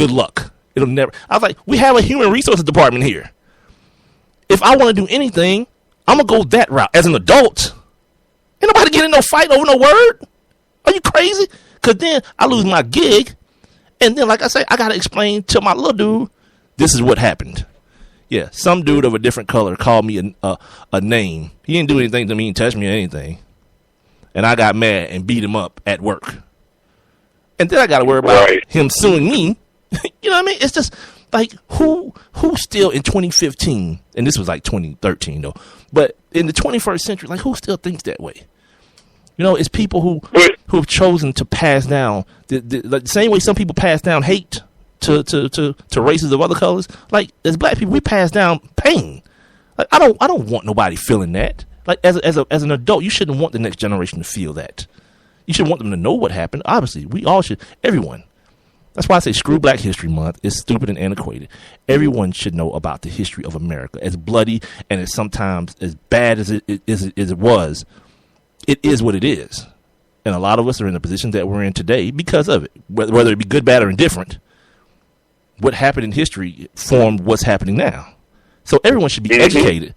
good luck. It'll never. I was like, we have a human resources department here. If I want to do anything, I'm going to go that route. As an adult, ain't nobody getting no fight over no word. Are you crazy? Because then I lose my gig. And then, like I say, I got to explain to my little dude, this is what happened. Yeah, some dude of a different color called me a name. He didn't do anything to me and touch me or anything. And I got mad and beat him up at work. And then I got to worry about him suing me. You know what I mean? It's just like, who still in 2015, and this was like 2013 though, but in the 21st century, like, who still thinks that way? You know, it's people who've chosen to pass down the same way some people pass down hate to races of other colors. Like, as black people, we pass down pain. Like, I don't want nobody feeling that. Like, as an adult, you shouldn't want the next generation to feel that. You should want them to know what happened. Obviously, we all should. Everyone. That's why I say screw Black History Month. It's stupid and antiquated. Everyone should know about the history of America. As bloody and as sometimes as bad as it was, it is what it is. And a lot of us are in the position that we're in today because of it. Whether it be good, bad, or indifferent, what happened in history formed what's happening now. So everyone should be educated.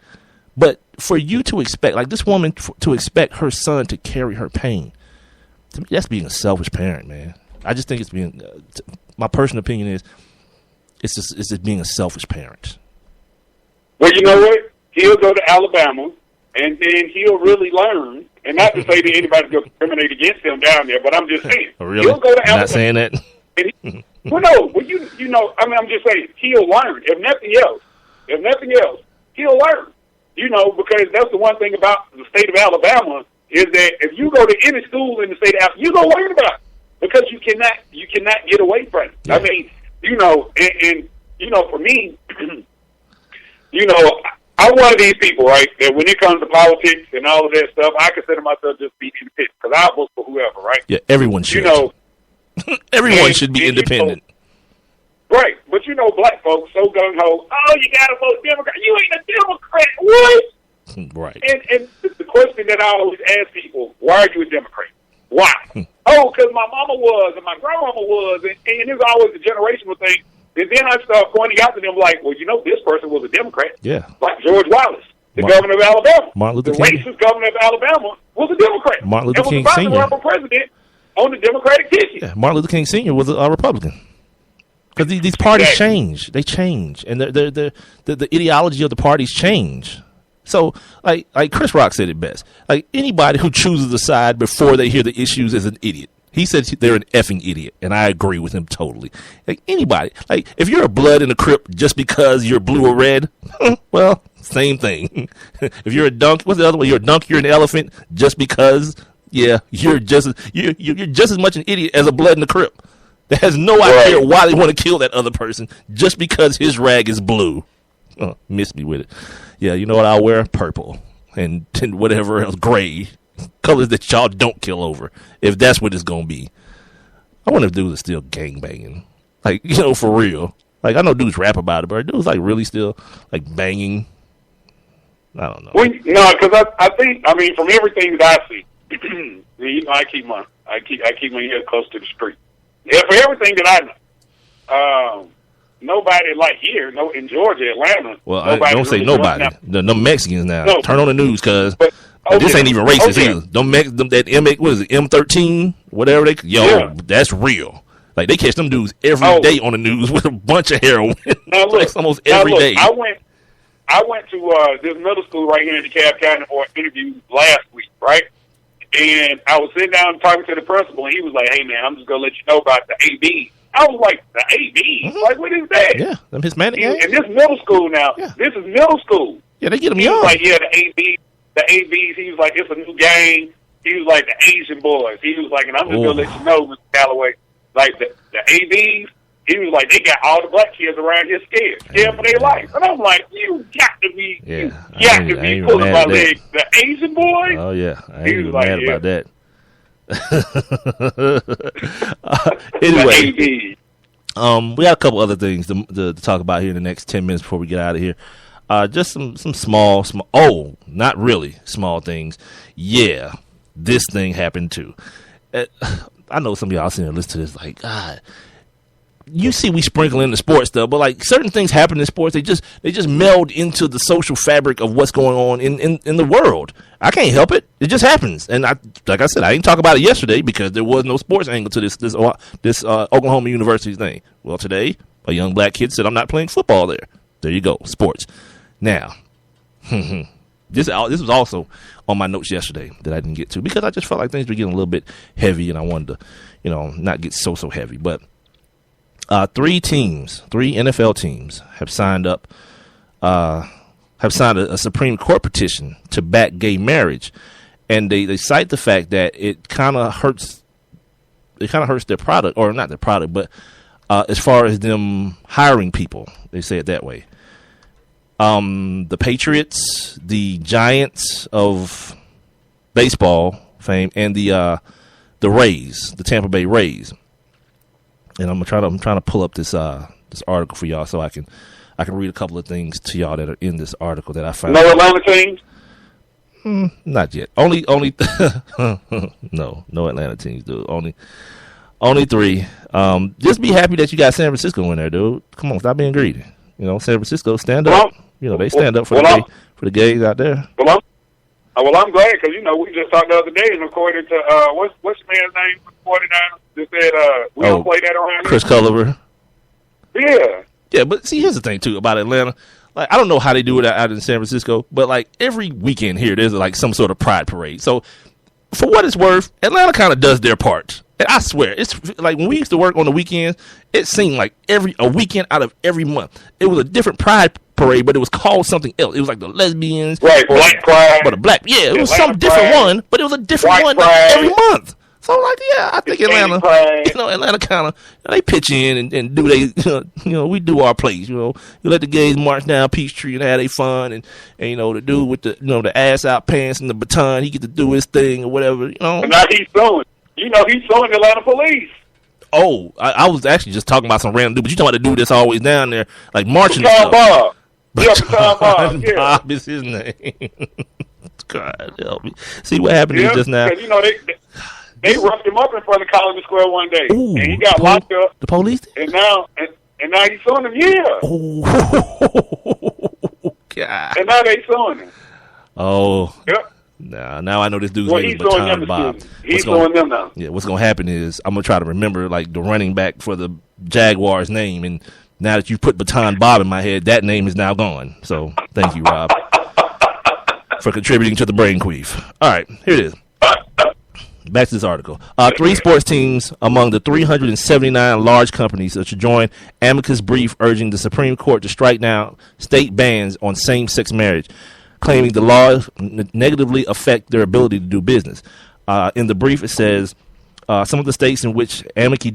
But for you to expect, like this woman, to expect her son to carry her pain, to me, that's being a selfish parent, man. I just think it's being, my personal opinion is, it's just being a selfish parent. Well, you know what? He'll go to Alabama, and then he'll really learn. And not to say that anybody's going to discriminate against him down there, but I'm just saying. Oh, really? He'll go to Alabama. I'm not saying that. Well, no. Well, you know, I mean, I'm just saying, he'll learn. If nothing else, he'll learn. You know, because that's the one thing about the state of Alabama is that if you go to any school in the state of Alabama, you're going to learn about it. Because you cannot get away from it. Yeah. I mean, you know, and you know, for me, you know, I'm one of these people, right, that when it comes to politics and all of that stuff, I consider myself just be independent because I vote for whoever, right? Yeah, everyone should. You know, everyone should be independent. You know, right, but you know, black folks so gung ho. Oh, you gotta vote Democrat. You ain't a Democrat, what? Right. And the question that I always ask people: why are you a Democrat? Why? Oh, because my mama was and my grandmama was, and it's always a generational thing. And then I start pointing out to them like, well, you know, this person was a Democrat. Yeah. Like George Wallace, the governor of Alabama. Martin Luther King. The racist governor of Alabama was a Democrat. Martin Luther King Sr. Sr. was about to run for president on the Democratic ticket. Yeah, Martin Luther King Sr. was a Republican. Because these parties change. They change. And the ideology of the parties change. So, like Chris Rock said it best. Like, anybody who chooses a side before they hear the issues is an idiot. He said they're an effing idiot, and I agree with him totally. Like, anybody. Like, if you're a blood in a Crip just because you're blue or red, well, same thing. If you're a dunk, what's the other one? You're a dunk, you're an elephant just because, yeah, you're just as much an idiot as a blood in a Crip that has no idea why they want to kill that other person just because his rag is blue. Oh, miss me with it. Yeah, you know what I'll wear? Purple and whatever else, gray, colors that y'all don't kill over. If that's what it's gonna be, I wonder if dudes are still gangbanging, like, you know, for real. Like, I know dudes rap about it, but are dudes like really still like banging? I don't know. Well, no, because I think, I mean, from everything that I see, you know, I keep my ear close to the street. Yeah, for everything that I know. Nobody like here, in Georgia, Atlanta. Well, I don't say nobody. No Mexicans now. No. Turn on the news, cuz this ain't even racist either. That what is it, M13, whatever that's real. Like, they catch them dudes every day on the news with a bunch of heroin. Now look, like almost every day. I went to this middle school right here in DeKalb County for an interview last week, right? And I was sitting down talking to the principal, and he was like, "Hey man, I'm just gonna let you know about the AB." I was like, the AB? Mm-hmm. Like, what is that? Yeah, them Hispanic guys. And this middle school now. Yeah. This is middle school. Yeah, they get them young. He was like, yeah, the ABs. He was like, it's a new gang. He was like, the Asian boys. He was like, and I'm just going to let you know, Mr. Calloway, like, the ABs, he was like, they got all the black kids around here scared for their life. And I'm like, you got to be pulling my leg. The Asian boys? Oh, yeah. I ain't even mad about that. Anyway, we got a couple other things to talk about here in the next 10 minutes before we get out of here. Just some small, not really small things. Yeah, this thing happened too. I know some of y'all sitting there listening to this like, God, you see we sprinkle in the sports stuff, but like certain things happen in sports, they just meld into the social fabric of what's going on in the world. I can't help it. It just happens. And like I said, I didn't talk about it yesterday because there was no sports angle to this Oklahoma University thing. Well, today, a young black kid said, I'm not playing football there. There you go, sports. Now, this was also on my notes yesterday that I didn't get to because I just felt like things were getting a little bit heavy and I wanted to, not get so heavy. But 3 NFL teams have signed up, have signed a Supreme Court petition to back gay marriage, and they cite the fact that it kind of hurts their product, or not their product, but as far as them hiring people, they say it that way. The Patriots, the Giants of baseball fame, and the Rays, the Tampa Bay Rays. And I'm trying to pull up this article for y'all so I can read a couple of things to y'all that are in this article that I found. No Atlanta teams? Not yet. Only no Atlanta teams, dude. Only 3. Just be happy that you got San Francisco in there, dude. Come on, stop being greedy. San Francisco, stand up. They stand up for the gays out there. Well, I'm glad because we just talked the other day, and according to what's the man's name for the 49ers that said we don't play that around Chris here. Culliver. Yeah, but see, here's the thing too about Atlanta. Like, I don't know how they do it out in San Francisco, but like every weekend here, there's like some sort of pride parade. So, for what it's worth, Atlanta kind of does their part. And I swear, it's like when we used to work on the weekends, it seemed like a weekend out of every month, it was a different pride parade, but it was called something else. It was like the lesbians, right? Black pride, but it was some different one, but it was a different one every month. So like, yeah, I think Atlanta, Atlanta kind of they pitch in and do they, we do our place. You let the gays march down Peachtree and have their fun, and the dude with the the ass out pants and the baton, he get to do his thing or whatever. And now he's suing. He's suing the Atlanta police. Oh, I was actually just talking about some random dude, but you talking about the dude that's always down there like marching. Baton Bob. Baton Bob. Yeah. Bob is his name. God help me. See what happened is just now. They roughed him up in front of College Square one day, and he got locked up. The police did? And now he's suing them. Yeah. Oh, God. And now they suing him. Oh. Yep. Now I know this dude's name is Baton Bob. He's suing them now. Yeah, what's going to happen is I'm going to try to remember like the running back for the Jaguars name, and now that you put Baton Bob in my head, that name is now gone. So thank you, Rob, for contributing to the brain queef. All right, here it is. Back to this article. 3 sports teams among the 379 large companies that should join amicus brief urging the Supreme Court to strike down state bans on same-sex marriage, claiming the laws negatively affect their ability to do business. In the brief, it says some of the states in which amici,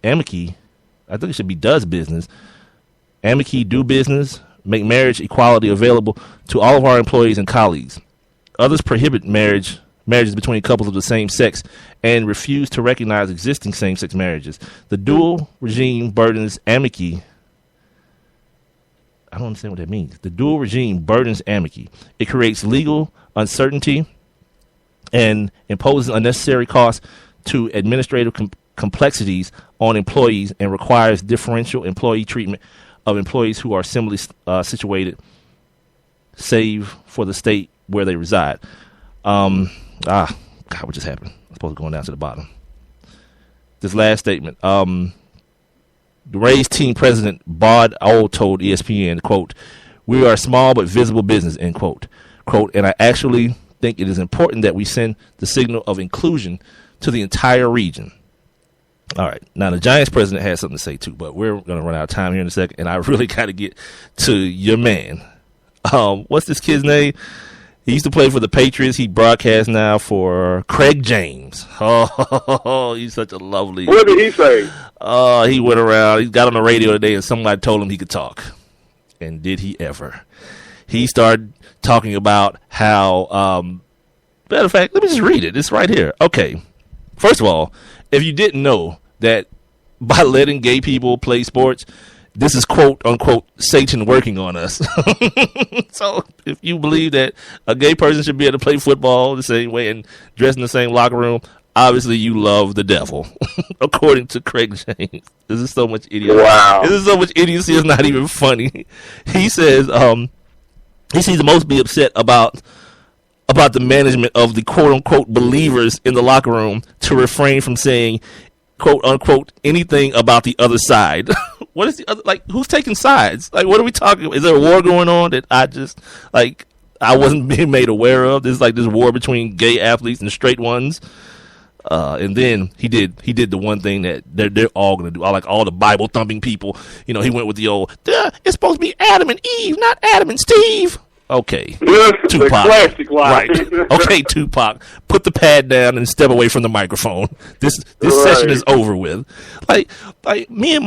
I think it should be does business, amici do business, make marriage equality available to all of our employees and colleagues. Others prohibit marriages between couples of the same sex and refuse to recognize existing same-sex marriages. The dual regime burdens amici. I don't understand what that means. The dual regime burdens amici. It creates legal uncertainty and imposes unnecessary costs to administrative complexities on employees and requires differential employee treatment of employees who are similarly situated, save for the state where they reside. God, what just happened? I'm supposed to go down to the bottom. This last statement. The Rays team president, Bod Owl, told ESPN, quote, "We are a small but visible business," end quote. Quote, "And I actually think it is important that we send the signal of inclusion to the entire region." All right. Now, the Giants president has something to say, too, but we're going to run out of time here in a second, and I really got to get to your man. What's this kid's name? He used to play for the Patriots. He broadcasts now for Craig James. Oh, he's such a lovely. What did he say? He went around. He got on the radio today, and somebody told him he could talk. And did he ever? He started talking about how, matter of fact, let me just read it. It's right here. Okay. First of all, if you didn't know that by letting gay people play sports, this is quote unquote Satan working on us. So if you believe that a gay person should be able to play football the same way and dress in the same locker room, Obviously, you love the devil, according to Craig James. This is so much idiocy. Wow. This is so much idiocy. It's not even funny. He says he seems to most be upset about the management of the quote unquote believers in the locker room to refrain from saying quote unquote anything about the other side. What is the other, like, who's taking sides? Like, what are we talking about? Is there a war going on that I wasn't being made aware of? There's like this war between gay athletes and straight ones. And then he did the one thing that they're all going to do. Like all the Bible thumping people, he went with the old, it's supposed to be Adam and Eve, not Adam and Steve. Okay, Tupac. Classic line. Right. Okay, Tupac, put the pad down and step away from the microphone. This session is over with. Like me and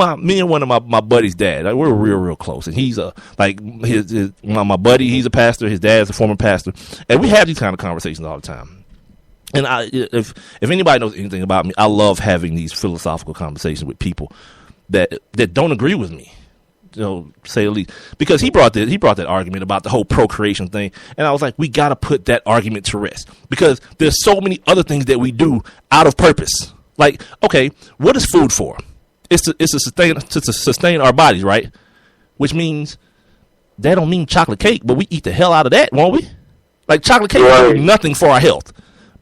one of my buddy's dad, like, we're real close, and he's my buddy. He's a pastor. His dad's a former pastor, and we have these kind of conversations all the time. And if anybody knows anything about me, I love having these philosophical conversations with people that don't agree with me. Say the least, because he brought that argument about the whole procreation thing, and I was like, we got to put that argument to rest, because there's so many other things that we do out of purpose. Like, okay, what is food for? It's to sustain our bodies, right? Which means that don't mean chocolate cake, but we eat the hell out of that, won't we? Like, chocolate cake does nothing for our health,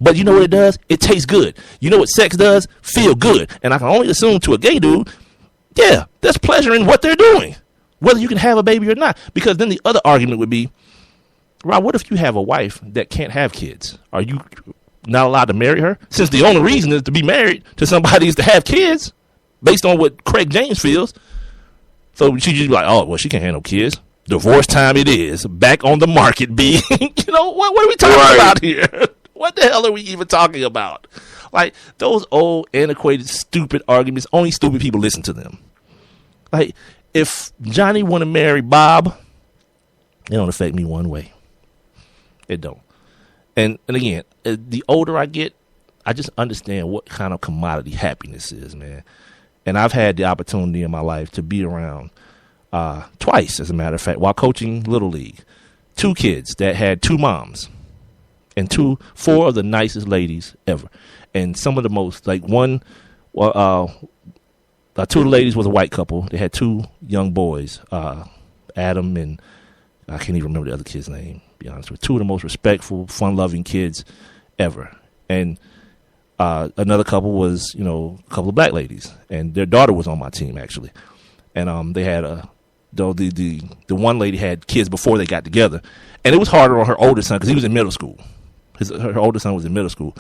but you know what it does? It tastes good. You know what sex does? Feel good. And I can only assume to a gay dude, yeah, there's pleasure in what they're doing, whether you can have a baby or not. Because then the other argument would be, Rob, what if you have a wife that can't have kids? Are you not allowed to marry her? Since the only reason is to be married to somebody is to have kids, based on what Craig James feels. So she just be like, oh, well, she can't have no kids. Divorce time it is. Back on the market, B. What are we talking about here? What the hell are we even talking about? Like, those old, antiquated, stupid arguments, only stupid people listen to them. Like, if Johnny want to marry Bob, it don't affect me one way. It don't. And again, the older I get, I just understand what kind of commodity happiness is, man. And I've had the opportunity in my life to be around twice, as a matter of fact, while coaching Little League. 2 kids that had 2 moms. And 4 of the nicest ladies ever. And some of the most, like, 2 of the ladies was a white couple. They had 2 young boys, Adam and I can't even remember the other kid's name, to be honest with you. 2 of the most respectful, fun-loving kids ever. And another couple was, a couple of black ladies. And their daughter was on my team, actually. And they had the one lady had kids before they got together. And it was harder on her older son because he was in middle school. Her older son was in middle school.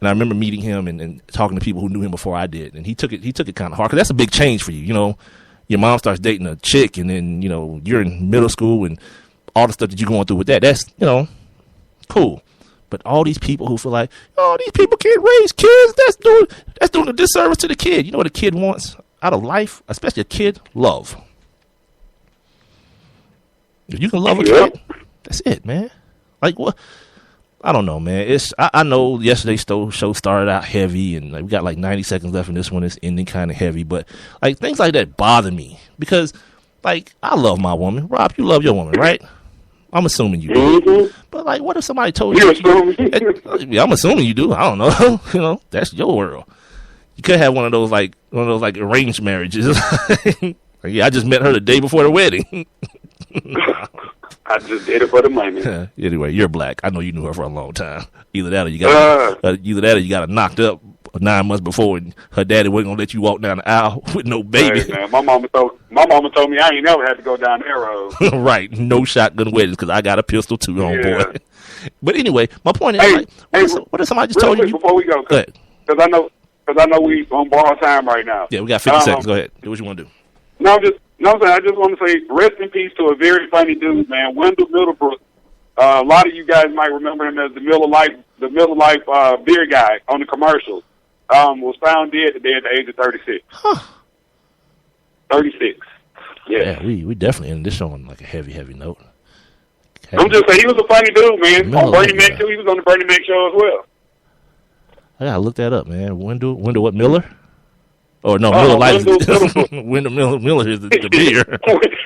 And I remember meeting him and talking to people who knew him before I did. And he took it kind of hard, because that's a big change for you. Your mom starts dating a chick, and then, you're in middle school and all the stuff that you're going through with that. That's, cool. But all these people who feel like, oh, these people can't raise kids, that's doing a disservice to the kid. You know what a kid wants out of life, especially a kid? Love. If you can love a kid, that's it, man. Like, what? I don't know, man. I know yesterday's show started out heavy, and we got like 90 seconds left in this one. It's ending kind of heavy, but like things like that bother me, because like I love my woman. Rob, you love your woman, right? I'm assuming you do. Mm-hmm. But like, what if somebody told you? Yeah, I'm assuming you do. I don't know. That's your world. You could have one of those arranged marriages. Yeah, I just met her the day before the wedding. I just did it for the money. Anyway, you're black. I know you knew her for a long time. Either that or you got her knocked up 9 months before, and her daddy wasn't gonna let you walk down the aisle with no baby. Hey, man, my mama told me I ain't never had to go down that road. Right, no shotgun weddings, because I got a pistol too, homeboy. But anyway, my point is, what if somebody just told you? Before we go, because I know we on borrowed time right now. Yeah, we got 50 seconds. Go ahead. Do what you want to do. I just want to say rest in peace to a very funny dude, man, Wendell Middlebrook. A lot of you guys might remember him as the Miller Lite beer guy on the commercials. Was found dead today at the age of 36. Huh. 36. Yeah, we definitely ended this show on like a heavy note. I'm just saying, he was a funny dude, man. On Bernie Mac too. He was on the Bernie Mac show as well. I gotta look that up, man. Wendell what, Miller? Or no, Miller Lite is Wendell Miller is the beer.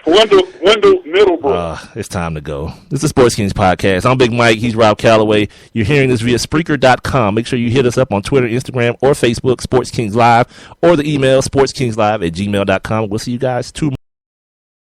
Wendell Middlebrook. It's time to go. This is Sports Kings Podcast. I'm Big Mike. He's Rob Calloway. You're hearing this via Spreaker.com. Make sure you hit us up on Twitter, Instagram, or Facebook, Sports Kings Live, or the email, sportskingslive@gmail.com. We'll see you guys tomorrow.